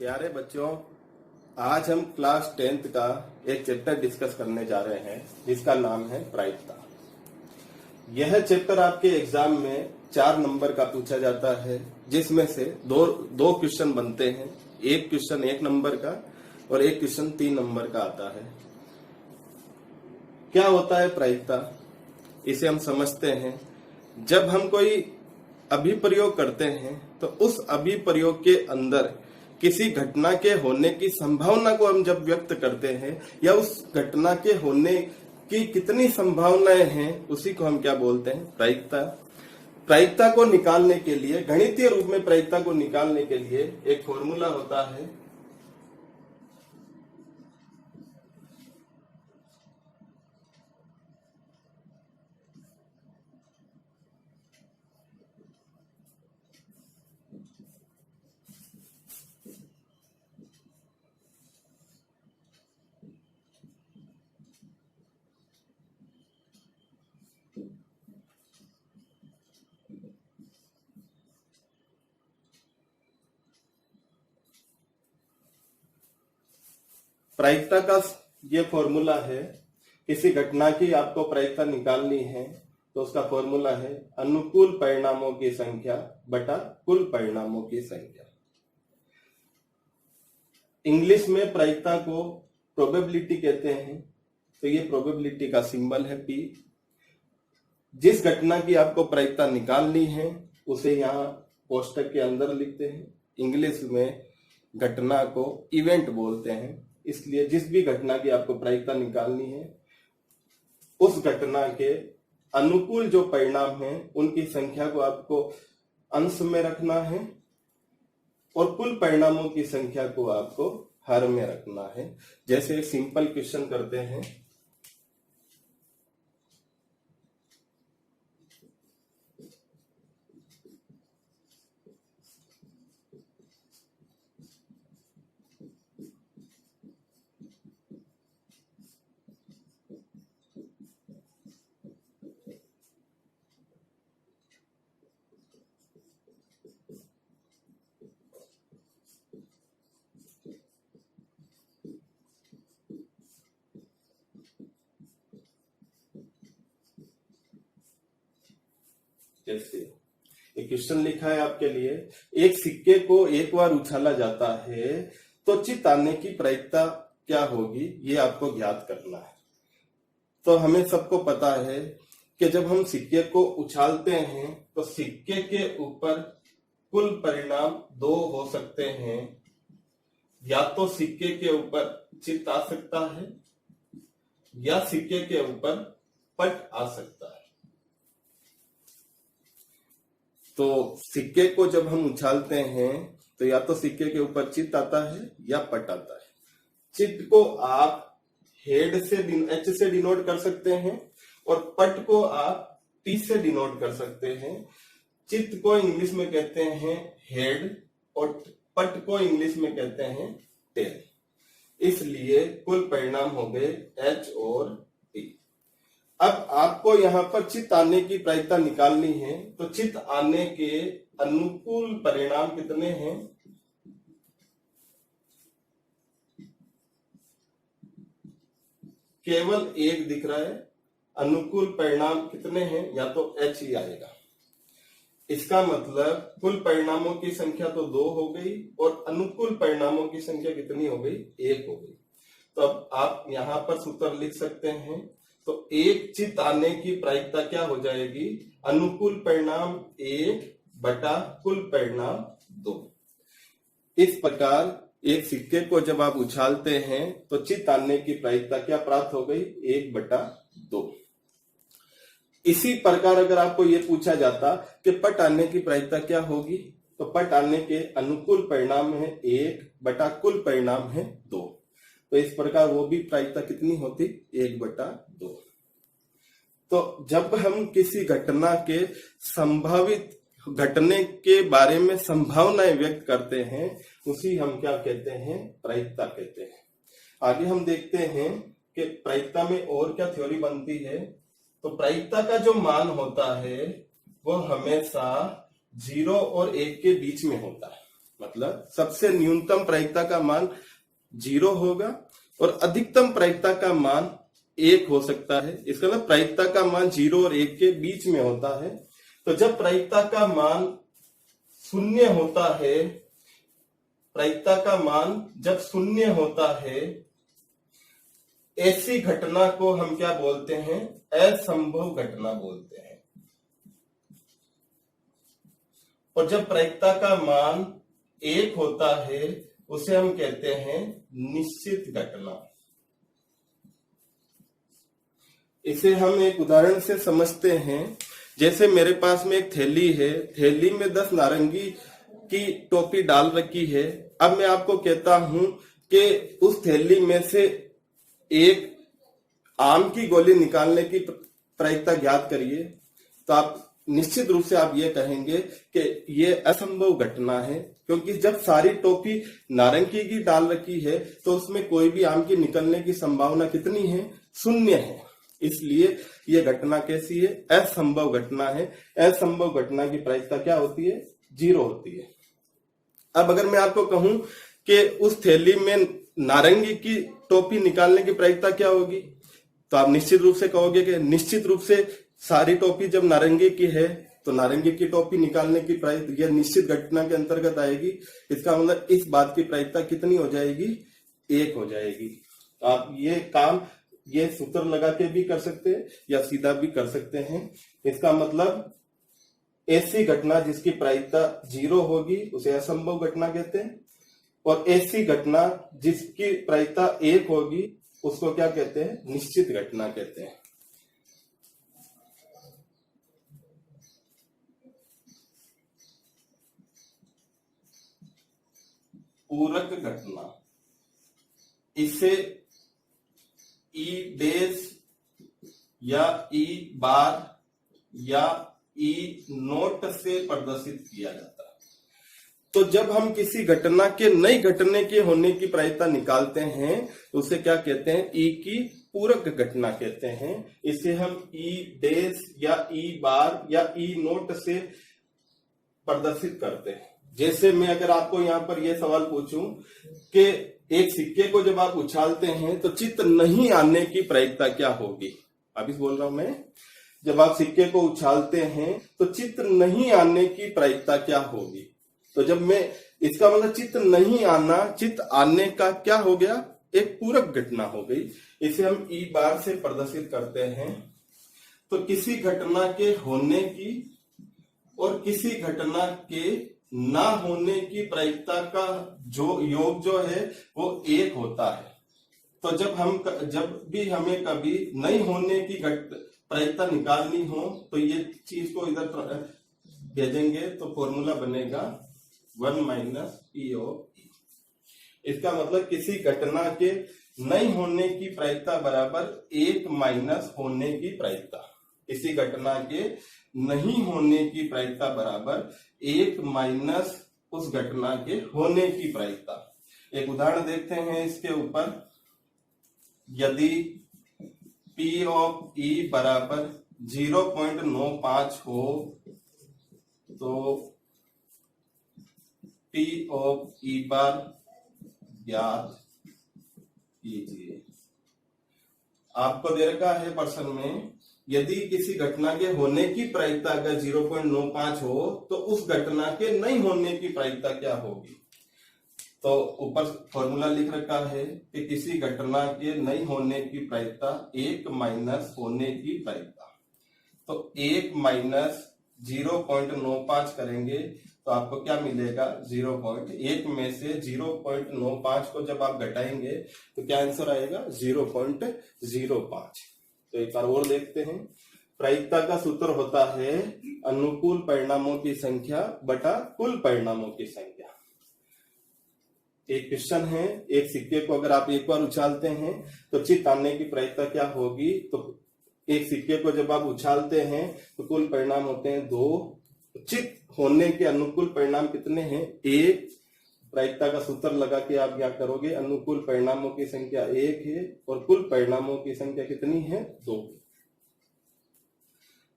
प्यारे बच्चों, आज हम क्लास 10th का एक चैप्टर डिस्कस करने जा रहे हैं जिसका नाम है प्रायिकता। यह चैप्टर आपके एग्जाम में 4 नंबर का पूछा जाता है, जिसमें से दो क्वेश्चन बनते हैं। एक क्वेश्चन 1 नंबर का और एक क्वेश्चन 3 नंबर का आता है। क्या होता है प्रायिकता, इसे हम समझते हैं। जब हम कोई अभिप्रयोग करते हैं तो उस अभिप्रयोग के अंदर किसी घटना के होने की संभावना को हम जब व्यक्त करते हैं या उस घटना के होने की कितनी संभावनाएं हैं, उसी को हम क्या बोलते हैं, प्रायिकता। प्रायिकता को निकालने के लिए, गणितीय रूप में प्रायिकता को निकालने के लिए एक फॉर्मूला होता है। प्रायिकता का ये फॉर्मूला है। किसी घटना की आपको प्रायिकता निकालनी है तो उसका फॉर्मूला है अनुकूल परिणामों की संख्या बटा कुल परिणामों की संख्या। इंग्लिश में प्रायिकता को प्रोबेबिलिटी कहते हैं, तो ये प्रोबेबिलिटी का सिंबल है P। जिस घटना की आपको प्रायिकता निकालनी है उसे यहाँ कोष्टक के अंदर लिखते हैं। इंग्लिश में घटना को इवेंट बोलते हैं, इसलिए जिस भी घटना की आपको प्रायिकता निकालनी है उस घटना के अनुकूल जो परिणाम है उनकी संख्या को आपको अंश में रखना है और कुल परिणामों की संख्या को आपको हर में रखना है। जैसे एक सिंपल क्वेश्चन करते हैं। जैसे एक क्वेश्चन लिखा है आपके लिए, एक सिक्के को एक बार उछाला जाता है तो चित आने की प्रायिकता क्या होगी, ये आपको ज्ञात करना है। तो हमें सबको पता है कि जब हम सिक्के को उछालते हैं तो सिक्के के ऊपर कुल परिणाम 2 हो सकते हैं। या तो सिक्के के ऊपर चित आ सकता है या सिक्के के ऊपर पट आ सकता है। तो सिक्के को जब हम उछालते हैं तो या तो सिक्के के ऊपर चित आता है या पट आता है। चित को आप हेड से H से डिनोट कर सकते हैं और पट को आप T से डिनोट कर सकते हैं। चित को इंग्लिश में कहते हैं हेड और पट को इंग्लिश में कहते हैं टेल। इसलिए कुल परिणाम हो गए H और T। अब आपको यहाँ पर चित आने की प्रायिकता निकालनी है, तो चित आने के अनुकूल परिणाम कितने हैं? केवल 1 दिख रहा है। अनुकूल परिणाम कितने हैं? या तो H ही आएगा। इसका मतलब कुल परिणामों की संख्या तो 2 हो गई और अनुकूल परिणामों की संख्या कितनी हो गई? 1 हो गई। तो अब आप यहाँ पर सूत्र लिख सकते हैं। तो एक चित आने की प्रायिकता क्या हो जाएगी? अनुकूल परिणाम 1 बटा कुल परिणाम 2। इस प्रकार एक सिक्के को जब आप उछालते हैं तो चित आने की प्रायिकता क्या प्राप्त हो गई? 1 बटा 2। इसी प्रकार अगर आपको ये पूछा जाता कि पट आने की प्रायिकता क्या होगी, तो पट आने के अनुकूल परिणाम है 1 बटा कुल परिणाम है 2। तो इस प्रकार वो भी प्रायिकता कितनी होती? 1 बटा 2। तो जब हम किसी घटना के संभावित घटने के बारे में संभावनाएं व्यक्त करते हैं, उसी हम क्या कहते हैं? प्रायिकता कहते हैं। आगे हम देखते हैं कि प्रायिकता में और क्या थ्योरी बनती है। तो प्रायिकता का जो मान होता है वो हमेशा 0 और 1 के बीच में होता है। मतलब सबसे न्यूनतम प्रायिकता का मान 0 होगा और अधिकतम प्रायिकता का मान 1 हो सकता है। इसका मतलब प्रायिकता का मान 0 और 1 के बीच में होता है। तो जब प्रायिकता का मान 0 होता है, प्रायिकता का मान जब 0 होता है, ऐसी घटना को हम क्या बोलते हैं? असंभव घटना बोलते हैं। और जब प्रायिकता का मान 1 होता है, उसे हम कहते हैं निश्चित घटना। इसे हम एक उदाहरण से समझते हैं। जैसे मेरे पास में एक थैली है, थैली में 10 नारंगी की टोपी डाल रखी है। अब मैं आपको कहता हूं कि उस थैली में से एक आम की गोली निकालने की प्रायिकता ज्ञात करिए, तो आप निश्चित रूप से आप ये कहेंगे कि ये असंभव घटना है, क्योंकि जब सारी टोपी नारंगी की डाल रखी है तो उसमें कोई भी आम की निकलने की संभावना कितनी है? 0 है। इसलिए ये घटना कैसी है? असंभव घटना है। असंभव घटना की प्रायिकता क्या होती है? 0 होती है। अब अगर मैं आपको कहूं कि उस थैली में नारंगी की टोपी निकालने की प्रायिकता क्या होगी, तो आप निश्चित रूप से कहोगे कि निश्चित रूप से सारी टोपी जब नारंगी की है तो नारंगी की टोपी निकालने की प्रायिकता यह निश्चित घटना के अंतर्गत आएगी। इसका मतलब इस बात की प्रायिकता कितनी हो जाएगी? 1 हो जाएगी। आप ये काम ये सूत्र लगा के भी कर सकते हैं या सीधा भी कर सकते हैं। इसका मतलब ऐसी घटना जिसकी प्रायिकता 0 होगी उसे असंभव घटना कहते हैं, और ऐसी घटना जिसकी प्रायिकता 1 होगी उसको क्या कहते हैं? निश्चित घटना कहते हैं। पूरक घटना, इसे ई डेश या ई बार या ई नोट से प्रदर्शित किया जाता है। तो जब हम किसी घटना के नई घटने के होने की प्रायिकता निकालते हैं तो उसे क्या कहते हैं? ई की पूरक घटना कहते हैं। इसे हम ई डेश या ई बार या ई नोट से प्रदर्शित करते हैं। जैसे मैं अगर आपको यहाँ पर यह सवाल पूछूं कि एक सिक्के को जब आप उछालते हैं तो चित्त नहीं आने की प्रायिकता क्या होगी? अभी बोल रहा हूं मैं, जब आप सिक्के को उछालते हैं तो चित्त नहीं आने की प्रायिकता क्या होगी? तो जब मैं इसका मतलब चित्त नहीं आना, चित्त आने का क्या हो गया? एक पूरक घटना हो गई। इसे हम ई बार से प्रदर्शित करते हैं। तो किसी घटना के होने की और किसी घटना के ना होने की प्रायिकता का जो योग जो है वो 1 होता है। तो जब भी हमें कभी नहीं होने की प्रायिकता निकालनी हो तो ये चीज को इधर भेजेंगे तो फॉर्मूला बनेगा 1 माइनस पी ऑफ ई। इसका मतलब किसी घटना के नहीं होने की प्रायिकता बराबर 1 माइनस होने की प्रायिकता। किसी घटना के नहीं होने की प्रायिकता बराबर 1 माइनस उस घटना के होने की प्रायिकता। एक उदाहरण देखते हैं इसके ऊपर। यदि P ऑफ E बराबर 0.95 हो तो P ऑफ E बार ज्ञात कीजिए। आपको दे रखा है प्रश्न में, यदि किसी घटना के होने की प्रायिकता अगर 0.95 हो तो उस घटना के नहीं होने की प्रायिकता क्या होगी? तो ऊपर फॉर्मूला लिख रखा है कि किसी घटना के नहीं होने की प्रायिकता 1 माइनस होने की प्रायिकता। तो 1 माइनस 0.95 करेंगे तो आपको क्या मिलेगा? 0.1 में से 0.95 को जब आप घटाएंगे तो क्या आंसर आएगा? 0.05। तो एक बार और देखते हैं। प्रायिकता का सूत्र होता है अनुकूल परिणामों की संख्या बटा कुल परिणामों की संख्या। एक क्वेश्चन है, एक सिक्के को अगर आप एक बार उछालते हैं तो चित्त आने की प्रायिकता क्या होगी? तो एक सिक्के को जब आप उछालते हैं तो कुल परिणाम होते हैं 2। चित्त होने के अनुकूल परिणाम कितने हैं? 1। प्रायिकता का सूत्र लगा के आप क्या करोगे? अनुकूल परिणामों की संख्या 1 है और कुल परिणामों की संख्या कितनी है? 2।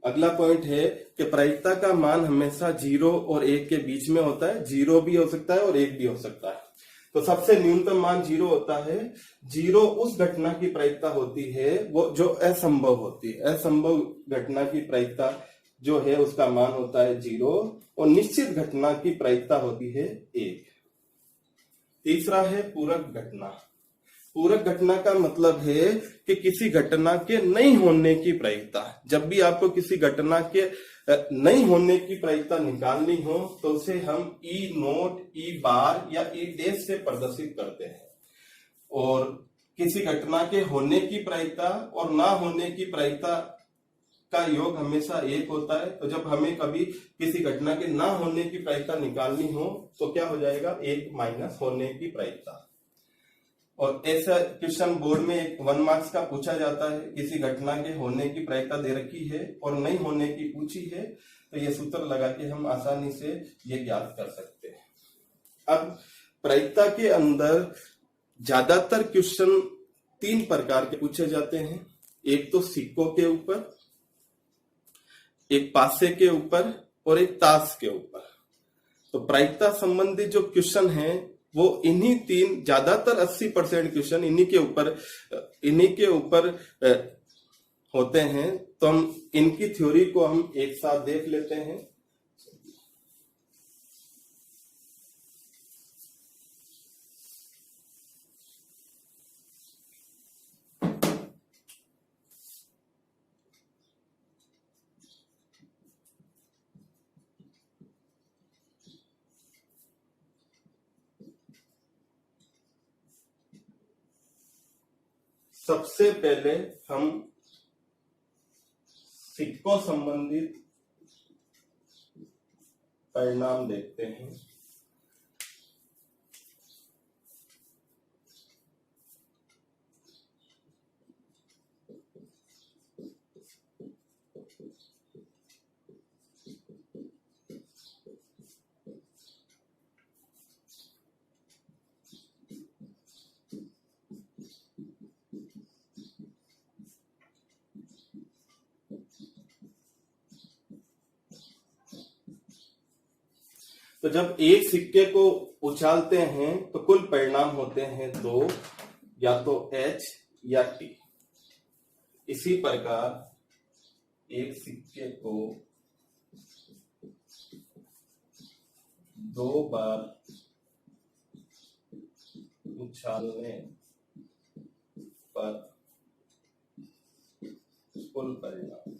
अगला पॉइंट है कि प्रायिकता का मान हमेशा 0 और 1 के बीच में होता है। 0 भी हो सकता है और 1 भी हो सकता है। तो सबसे न्यूनतम मान 0 होता है। 0 उस घटना की प्रायिकता होती है वो जो असंभव होती है। असंभव घटना की प्रायिकता जो है उसका मान होता है 0 और निश्चित घटना की प्रायिकता होती है 1। तीसरा है पूरक घटना। पूरक घटना का मतलब है कि किसी घटना के नहीं होने की प्रायिकता। जब भी आपको किसी घटना के नहीं होने की प्रायिकता निकालनी हो तो उसे हम ई नोट, ई बार या ई डैश से प्रदर्शित करते हैं। और किसी घटना के होने की प्रायिकता और ना होने की प्रायिकता का योग हमेशा 1 होता है। तो जब हमें कभी किसी घटना के ना होने की प्रायिकता निकालनी हो तो क्या हो जाएगा, 1 माइनस होने की प्रायिकता। और ऐसा क्वेश्चन बोर्ड में 1 मार्क्स का पूछा जाता है, किसी घटना के होने की प्रायिकता दे रखी है और नहीं होने की पूछी है, तो ये सूत्र लगा के हम आसानी से ये ज्ञात कर सकते हैं। अब प्रायिकता के अंदर ज्यादातर क्वेश्चन 3 प्रकार के पूछे जाते हैं। एक तो सिक्कों के ऊपर, एक पासे के ऊपर और एक ताश के ऊपर। तो प्रायिकता संबंधी जो क्वेश्चन है वो इन्हीं 3, ज्यादातर 80% क्वेश्चन इन्हीं के ऊपर होते हैं। तो हम इनकी थ्योरी को हम एक साथ देख लेते हैं। सबसे पहले हम सिक्कों संबंधित परिणाम देखते हैं। तो जब एक सिक्के को उछालते हैं तो कुल परिणाम होते हैं 2, या तो H या T। इसी प्रकार एक सिक्के को 2 बार उछालने पर कुल परिणाम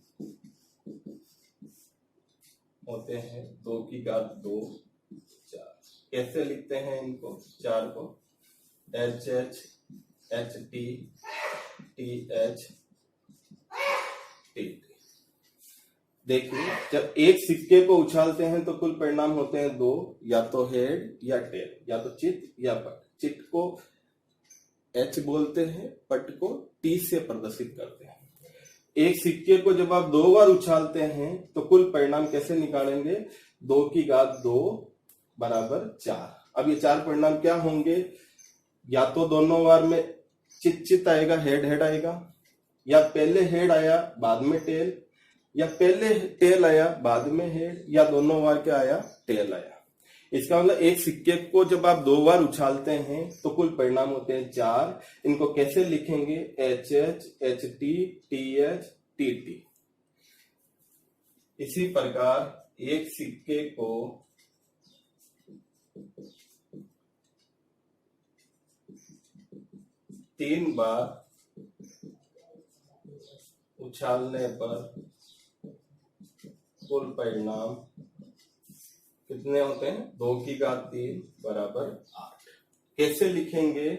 होते हैं 2 की घात 2, 4। कैसे लिखते हैं इनको 4 को, H H H T T H T T। देखिए जब एक सिक्के को उछालते हैं तो कुल परिणाम होते हैं 2, या तो हेड या टेल, या तो चित या पट। चित को H बोलते हैं, पट को T से प्रदर्शित करते हैं। एक सिक्के को जब आप 2 बार उछालते हैं तो कुल परिणाम कैसे निकालेंगे, 2 की घात 2 बराबर 4। अब ये 4 परिणाम क्या होंगे, या तो दोनों बार में चित चित आएगा, हेड हेड आएगा, या पहले हेड आया बाद में टेल, या पहले टेल आया बाद में हेड, या दोनों बार क्या आया, टेल आया। इसका मतलब एक सिक्के को जब आप 2 बार उछालते हैं तो कुल परिणाम होते हैं 4। इनको कैसे लिखेंगे, H H H T T H T T। इसी प्रकार एक सिक्के को 3 बार उछालने पर कुल परिणाम कितने होते हैं, 2 की घात 3 बराबर 8। कैसे लिखेंगे,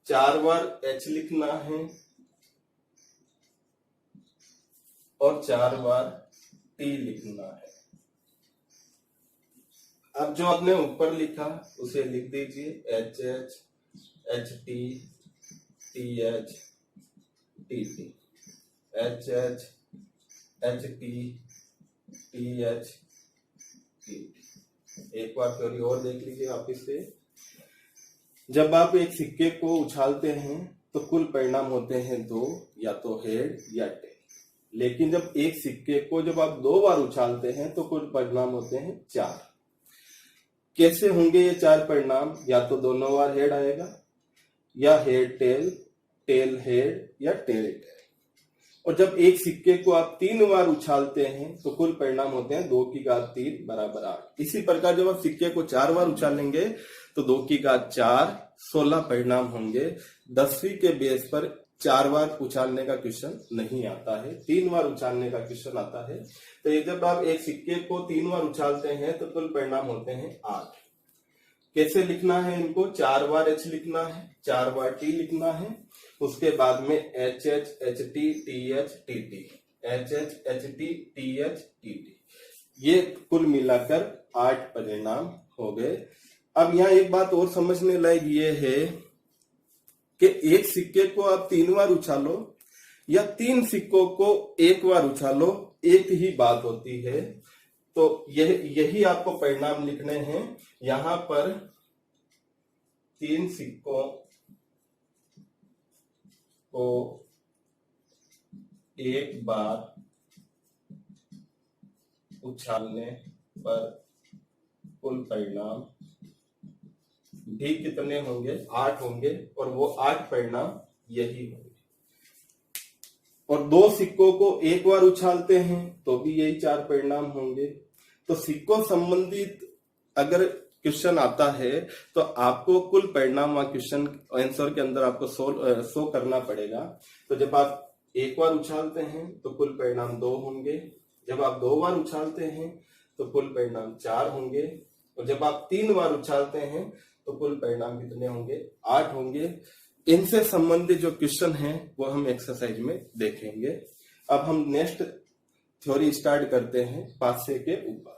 4 बार H लिखना है और 4 बार T लिखना है। अब जो आपने ऊपर लिखा उसे लिख दीजिए, H H H T T H T T H H H T T H। एक बार थ्योरी और देख लीजिए वापिस से। जब आप एक सिक्के को उछालते हैं तो कुल परिणाम होते हैं 2, या तो हेड या टेल। लेकिन जब एक सिक्के को जब आप 2 बार उछालते हैं तो कुल परिणाम होते हैं 4। कैसे होंगे ये 4 परिणाम? या तो दोनों बार हेड आएगा, या हेड टेल, टेल हेड, या टेल टेल। और जब एक सिक्के को आप 3 बार उछालते हैं तो कुल परिणाम होते हैं 2 की घात 3 बराबर 8। इसी प्रकार जब आप सिक्के को 4 बार उछालेंगे तो 2 की घात 4, 16 परिणाम होंगे। 10वीं के बेस पर 4 बार उछालने का क्वेश्चन नहीं आता है, 3 बार उछालने का क्वेश्चन आता है। तो ये जब आप एक सिक्के को 3 बार उछालते हैं तो कुल परिणाम होते हैं 8। कैसे लिखना है इनको? 4 बार H लिखना है, 4 बार T लिखना है, उसके बाद में HH, HT, TH, TT, HH, HT, TH, TT। ये कुल मिलाकर 8 परिणाम हो गए। अब यहाँ एक बात और समझने लायक ये है कि एक सिक्के को आप 3 बार उछालो या 3 सिक्कों को 1 बार उछालो, एक ही बात होती है। तो यही आपको परिणाम लिखने हैं। यहां पर 3 सिक्कों को 1 बार उछालने पर कुल परिणाम भी कितने होंगे? 8 होंगे, और वो 8 परिणाम यही होंगे। और 2 सिक्कों को 1 बार उछालते हैं तो भी यही 4 परिणाम होंगे। तो सिक्कों संबंधित अगर क्वेश्चन आता है तो आपको कुल परिणाम क्वेश्चन आंसर के अंदर आपको शो करना पड़ेगा। तो जब आप 1 बार उछालते हैं तो कुल परिणाम 2 होंगे, जब आप 2 बार उछालते हैं तो कुल परिणाम 4 होंगे, और जब आप 3 बार उछालते हैं तो कुल परिणाम कितने होंगे? 8 होंगे। इनसे संबंधित जो क्वेश्चन है वो हम एक्सरसाइज में देखेंगे। अब हम नेक्स्ट थ्योरी स्टार्ट करते हैं पासे के ऊपर।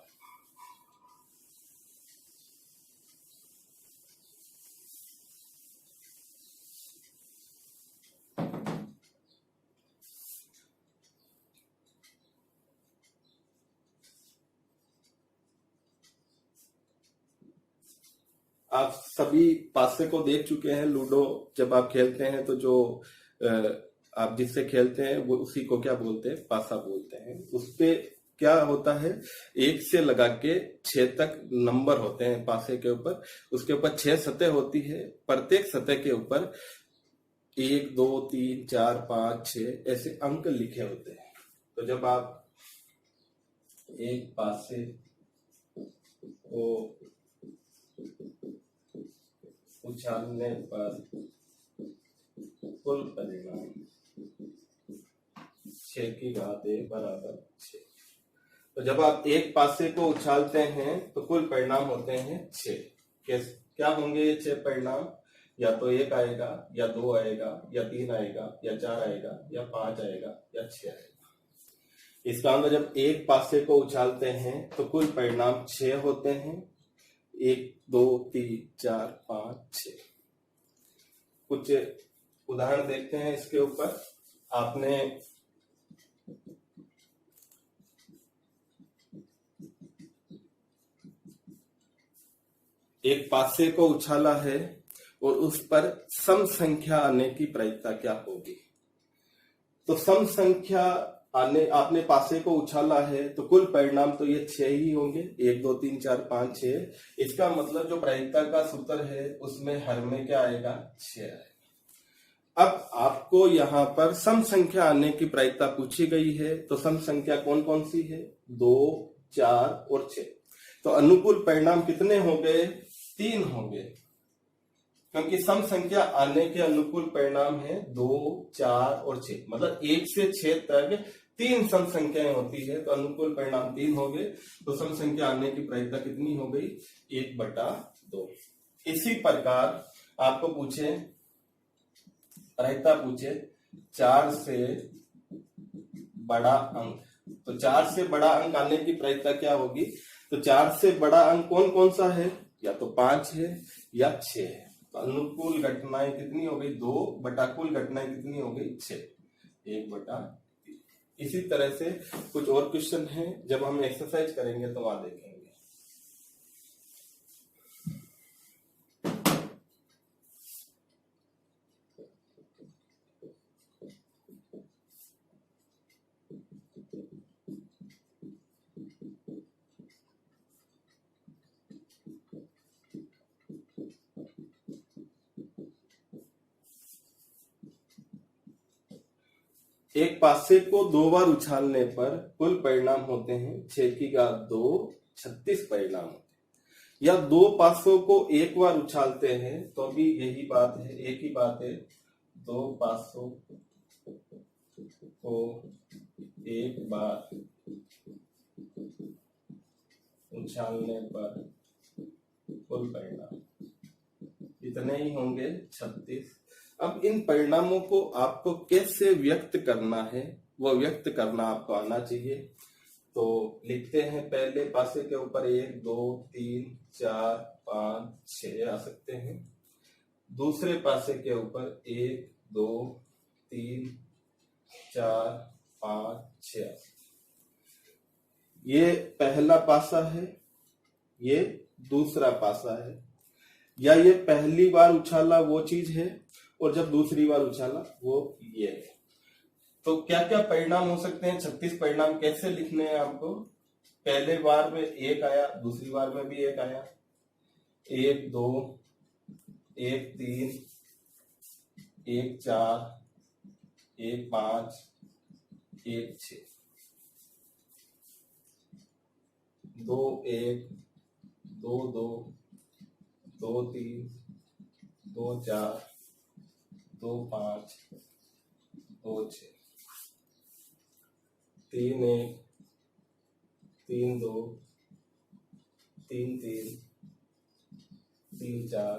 आप सभी पासे को देख चुके हैं। लूडो जब आप खेलते हैं तो जो आप जिससे खेलते हैं वो उसी को क्या बोलते हैं? पासा बोलते हैं। उसपे क्या होता है? 1 से लगा के 6 तक नंबर होते हैं पासे के ऊपर। उसके ऊपर 6 सतह होती है, प्रत्येक सतह के ऊपर 1, 2, 3, 4, 5, 6 ऐसे अंक लिखे होते हैं। तो जब आप एक पासे को उछालने पर कुल परिणाम 6 की घात 1 बराबर 6। तो जब आप एक पासे को उछालते हैं तो कुल परिणाम होते हैं 6। क्या होंगे ये 6 परिणाम? या तो 1 आएगा, या 2 आएगा, या 3 आएगा, या 4 आएगा, या 5 आएगा, या 6 आएगा। इसका मतलब जब एक पासे को उछालते हैं तो कुल परिणाम 6 होते हैं। 1, 2, 3, 4, 5, 6। कुछ उदाहरण देखते हैं इसके ऊपर। आपने एक पासे को उछाला है और उस पर सम संख्या आने की प्रायिकता क्या होगी? तो सम संख्या आने, आपने पासे को उछाला है तो कुल परिणाम तो ये 6 ही होंगे। 1, 2, 3, 4, 5, 6। इसका मतलब जो प्रायिकता का सूत्र है उसमें हर में क्या आएगा? 6 आएगा। अब आपको यहाँ पर सम संख्या आने की प्रायिकता पूछी गई है, तो सम संख्या कौन कौन सी है? 2, 4 और 6। तो अनुकूल परिणाम कितने हो गए? 3 हो गए, क्योंकि सम संख्या आने के अनुकूल परिणाम है 2, 4 और 6। मतलब 1 से 6 तक 3 सम संख्याएं होती है, तो अनुकूल परिणाम 3 हो गए। तो सम संख्या आने की प्रायिकता कितनी हो गई? 1/2। इसी प्रकार आपको पूछे प्रायिकता पूछे 4 से बड़ा अंक, तो 4 से बड़ा अंक आने की प्रायिकता क्या होगी? तो 4 से बड़ा अंक कौन कौन सा है? या तो 5 है या 6 है। तो अनुकूल घटनाएं कितनी हो गई? 2 बटा कुल घटनाएं कितनी हो गई? 6, 1/3। इसी तरह से कुछ और क्वेश्चन हैं, जब हम एक्सरसाइज करेंगे तो वहां देखेंगे। एक पासे को 2 बार उछालने पर कुल परिणाम होते हैं 6 की घात 2 36 परिणाम होते हैं। या 2 पासों को एक बार उछालते हैं तो भी यही बात है, एक ही बात है। 2 पासों को एक बार उछालने पर कुल परिणाम इतने ही होंगे 36। अब इन परिणामों को आपको कैसे व्यक्त करना है, वो व्यक्त करना आपको आना चाहिए। तो लिखते हैं, पहले पासे के ऊपर 1 2 3 4 5 6 आ सकते हैं। दूसरे पासे के ऊपर 1 2 3 4 5 6 आ सकते हैं। ये पहला पासा है, ये दूसरा पासा है। या ये पहली बार उछाला वो चीज है और जब दूसरी बार उछाला वो ये है। तो क्या क्या परिणाम हो सकते हैं? 36 परिणाम कैसे लिखने हैं आपको? पहले बार में 1 आया, दूसरी बार में भी 1 आया। 1 2 1 3 1 4 1 5 1 6 2 1 2 2 2 3 2 4 2 5 2 6 3 1 3 2 3 3 3 4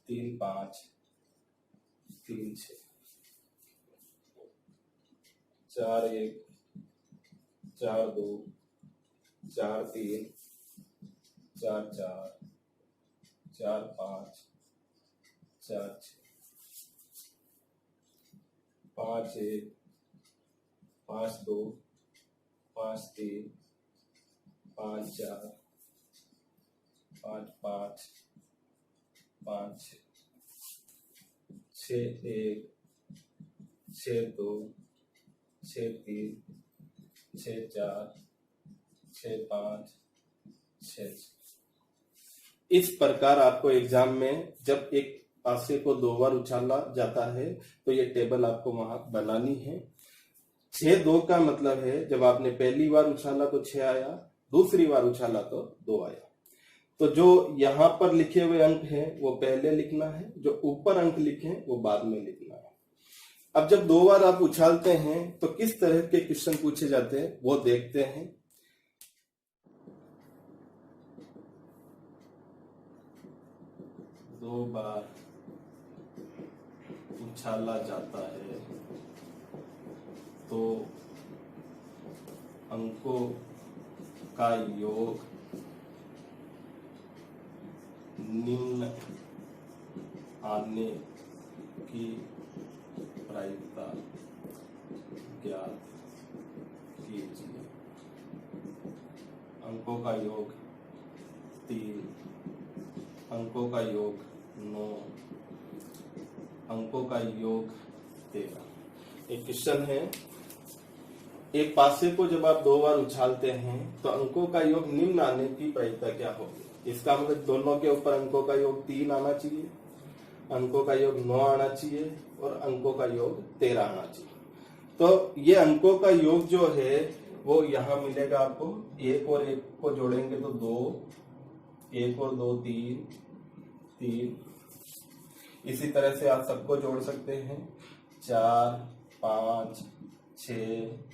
3 5 3 6 4 1 4 2 4 3 4 4 4 5 4 6 5 1 5 2 5 3 5 4 5 5 5 6 1 6 2 6 3 6 4 6 5 6। इस प्रकार आपको एग्जाम में जब एक पासे को 2 बार उछाला जाता है तो ये टेबल आपको वहां बनानी है। 6 2 का मतलब है जब आपने पहली बार उछाला तो 6 आया, दूसरी बार उछाला तो 2 आया। तो जो यहाँ पर लिखे हुए अंक हैं वो पहले लिखना है, जो ऊपर अंक लिखे हैं वो बाद में लिखना है। अब जब 2 बार आप उछालते हैं तो किस तरह के क्वेश्चन पूछे जाते हैं वो देखते हैं। दो बार उछाला जाता है तो अंकों का योग निम्न आने की प्रायिकता ज्ञात कीजिए। अंकों का योग 3, अंकों का योग 9, अंकों का योग 13। एक क्वेश्चन है, एक पासे को जब आप 2 बार उछालते हैं तो अंकों का योग निम्न आने की प्रायिकता क्या होगी? इसका मतलब दोनों के ऊपर अंकों का योग 3 आना चाहिए, अंकों का योग 9 आना चाहिए और अंकों का योग 13 आना चाहिए। तो ये अंकों का योग जो है वो यहाँ मिलेगा आपको। 1 और 1 को जोड़ेंगे तो 2, 1 और 2 3। इसी तरह से आप सबको जोड़ सकते हैं। 4 5 6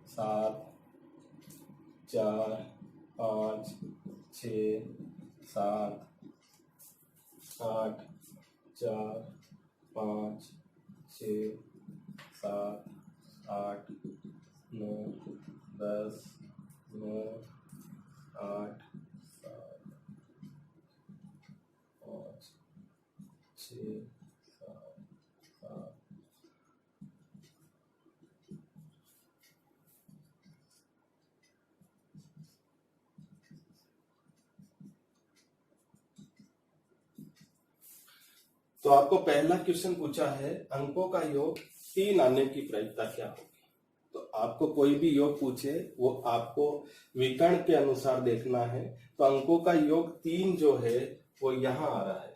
7 4 5 6 7 8 4 5 6 7 8 9 10 9 8 7 5 6 7 7। तो आपको पहला क्वेश्चन पूछा है अंकों का योग 3 आने की प्रायिकता क्या होगी। तो आपको कोई भी योग पूछे वो आपको विकर्ण के अनुसार देखना है। तो अंकों का योग 3 जो है वो यहां आ रहा है,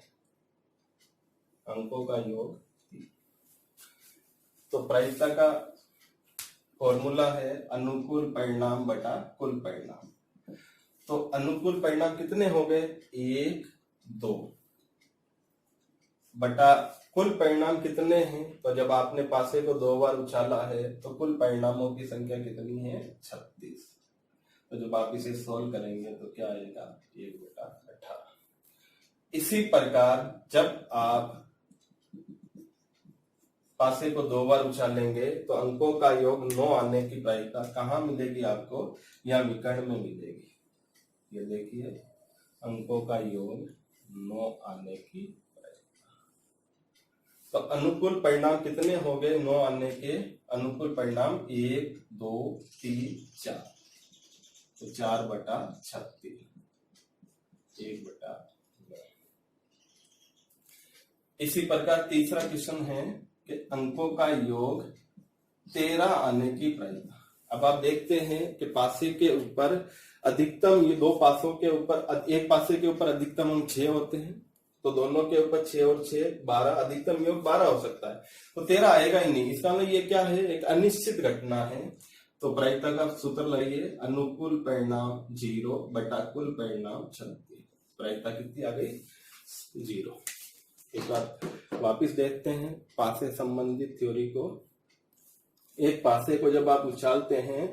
अंकों का योग 3। तो प्रायिकता का फॉर्मूला है अनुकूल परिणाम बटा कुल परिणाम। तो अनुकूल परिणाम कितने हो गए, 1 2 बटा कुल परिणाम कितने हैं, तो जब आपने पासे को 2 बार उछाला है तो कुल परिणामों की संख्या कितनी है, 36। तो जब आप इसे सोल्व करेंगे तो क्या आएगा, 1/18। इसी प्रकार जब आप पासे को 2 बार उछालेंगे तो अंकों का योग 9 आने की प्रायिकता कहाँ मिलेगी आपको, या विकर्ण में मिलेगी। ये देखिए अंकों का योग 9 आने की प्रायिकता। तो अनुकूल परिणाम कितने हो गए, 9 आने के अनुकूल परिणाम 1 2 3 4, तो 4/36, 1/9। इसी प्रकार तीसरा क्वेश्चन है कि अंकों का योग 13 आने की प्रायिकता। अब आप देखते हैं कि पासे के ऊपर अधिकतम, ये 2 पासों के ऊपर, एक पासे के ऊपर अधिकतम अंक 6 होते हैं, तो दोनों के ऊपर 6 और 6 12, अधिकतम योग 12 हो सकता है, तो 13 आएगा ही नहीं। इसका मतलब ये क्या है, एक अनिश्चित घटना है। तो प्रायिकता का सूत्र लगाइए, अनुकूल परिणाम 0 बटा कुल परिणाम 36। प्रायिकता कितनी आ गई, 0। एक बार वापिस देखते हैं पासे संबंधित थ्योरी को। एक पासे को जब आप उछालते हैं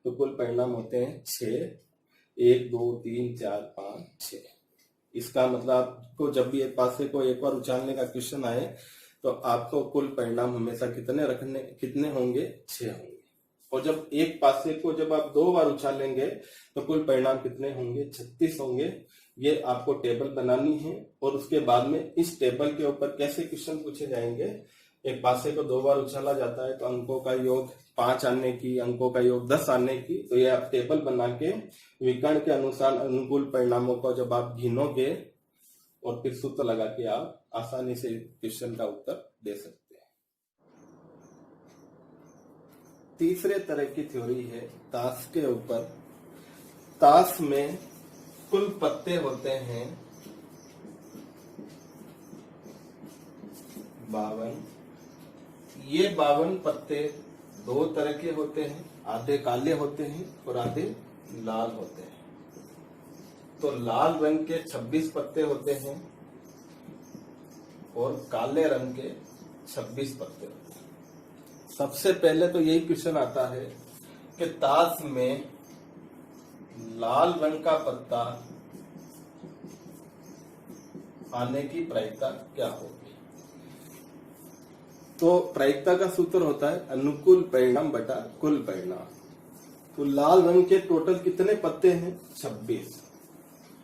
तो कुल परिणाम होते हैं 6, 1 2 3 4 5 6। इसका मतलब आपको जब भी एक पासे को एक बार उछालने का क्वेश्चन आए तो आपको कुल परिणाम हमेशा कितने होंगे, 6 होंगे। और जब एक पासे को जब आप 2 बार उछालेंगे तो कुल परिणाम कितने होंगे, 36 होंगे। ये आपको टेबल बनानी है और उसके बाद में इस टेबल के ऊपर कैसे क्वेश्चन पूछे जाएंगे। एक पासे को 2 बार उछाला जाता है तो अंकों का योग 5 आने की, अंकों का योग 10 आने की, तो ये आप टेबल बना के विकर्ण के अनुसार अनुकूल परिणामों को जब आप गिनोगे और फिर सूत्र लगा के आप आसानी से क्वेश्चन का उत्तर दे सकते हैं। तीसरे तरह की थ्योरी है ताश के ऊपर। ताश में कुल पत्ते होते हैं 52। ये 52 पत्ते 2 तरह के होते हैं, आधे काले होते हैं और आधे लाल होते हैं। तो लाल रंग के 26 पत्ते होते हैं और काले रंग के 26 पत्ते होते हैं। सबसे पहले तो यही क्वेश्चन आता है कि ताश में लाल रंग का पत्ता आने की प्रायिकता क्या होगी। तो प्रायिकता का सूत्र होता है अनुकूल परिणाम बटा कुल परिणाम। तो लाल रंग के टोटल कितने पत्ते हैं, 26।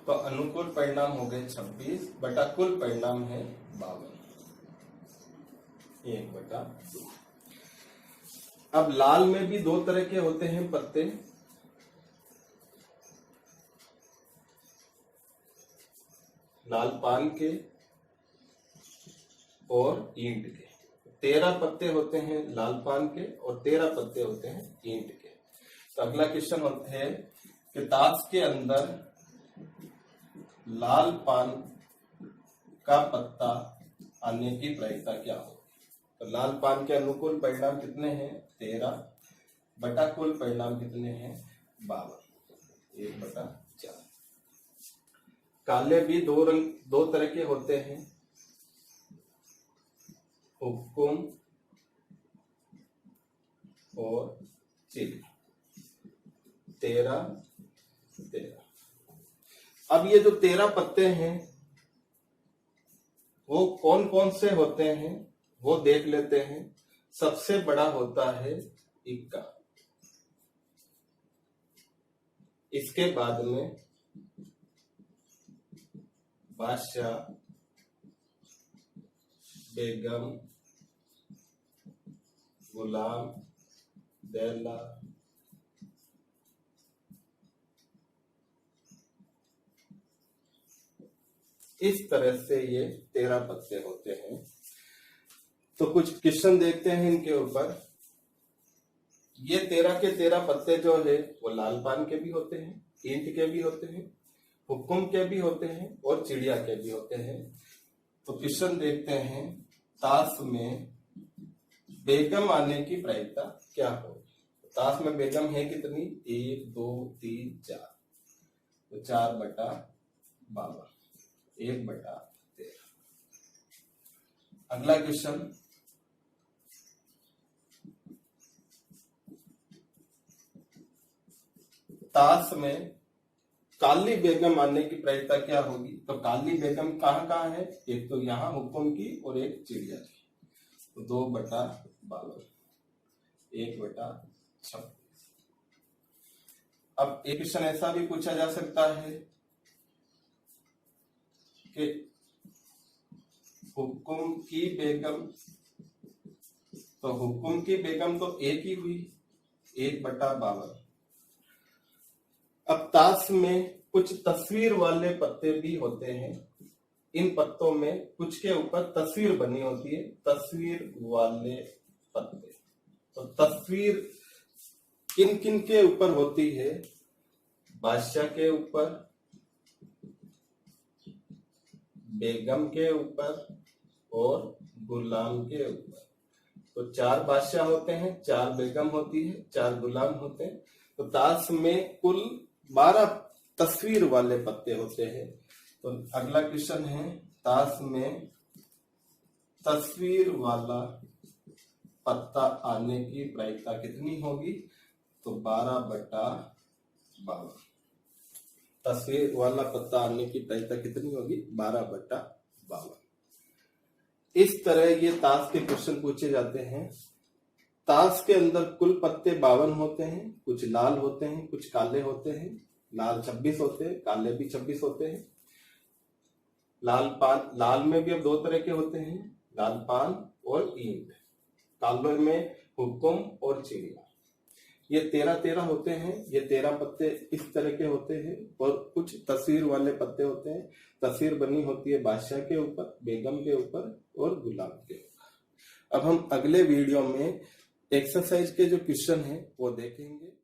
तो अनुकूल परिणाम हो गए 26 बटा कुल परिणाम है 52, 1/2। अब लाल में भी 2 तरह के होते हैं पत्ते, लाल पान के और ईंट के। 13 पत्ते होते हैं लाल पान के और 13 पत्ते होते हैं ईंट के। तो अगला क्वेश्चन होता है कि ताश के अंदर लाल पान का पत्ता आने की प्रायिकता क्या होगी। तो लाल पान के अनुकूल परिणाम कितने हैं, 13 बटा कुल परिणाम कितने हैं, 52, 1/4। काले भी 2 तरह के होते हैं, हुक्कुम और चिल। 13 13। अब ये जो 13 पत्ते हैं वो कौन कौन से होते हैं वो देख लेते हैं। सबसे बड़ा होता है इक्का, इसके बाद में बादशाह, बेगम, गुलाम, दैला, इस तरह से ये 13 पत्ते होते हैं। तो कुछ क्वेश्चन देखते हैं इनके ऊपर। ये 13 के 13 पत्ते जो है वो लाल पान के भी होते हैं, ईंट के भी होते हैं, हुक्म के भी होते हैं और चिड़िया के भी होते हैं। तो क्वेश्चन देखते हैं, ताश में बेगम आने की प्रायिकता क्या होगी। ताश में बेगम है कितनी, 1 2 3 4, तो 4/52, 1/13। अगला क्वेश्चन, ताश में काली बेगम आने की प्रायिकता क्या होगी। तो काली बेगम कहाँ कहाँ है, एक तो यहाँ हुक्म की और एक चिड़िया की, तो 2/52, 1/26। अब एक क्वेश्चन ऐसा भी पूछा जा सकता है कि हुक्म की बेगम, तो हुक्म की बेगम तो एक ही हुई, 1/52। अब ताश में कुछ तस्वीर वाले पत्ते भी होते हैं, इन पत्तों में कुछ के ऊपर तस्वीर बनी होती है, तस्वीर वाले पत्ते। तो तस्वीर किन किन के ऊपर होती है, बादशाह के ऊपर, बेगम के ऊपर और गुलाम के ऊपर। तो 4 बादशाह होते हैं, 4 बेगम होती है, 4 गुलाम होते हैं। तो ताश में कुल 12 तस्वीर वाले पत्ते होते हैं। तो अगला क्वेश्चन है, ताश में तस्वीर वाला पत्ता आने की प्रायिकता कितनी होगी। तो 12/52। तस्वीर वाला पत्ता आने की प्रायिकता कितनी होगी, 12/52। इस तरह ये ताश के क्वेश्चन पूछे जाते हैं। ताश के अंदर कुल पत्ते 52 होते हैं, कुछ लाल होते हैं, कुछ काले होते हैं। लाल 26 होते हैं, काले भी 26 होते हैं। लाल में भी अब 2 तरह के होते हैं, लाल पान और ईंट। काले में हुक्म और चिड़िया। ये 13 होते हैं। ये 13 पत्ते इस तरह के होते हैं और कुछ तस्वीर वाले पत्ते होते हैं। तस्वीर बनी होती है बादशाह के ऊपर, बेगम के ऊपर और गुलाम के ऊपर। अब हम अगले वीडियो में एक्सरसाइज के जो क्वेश्चन है वो देखेंगे।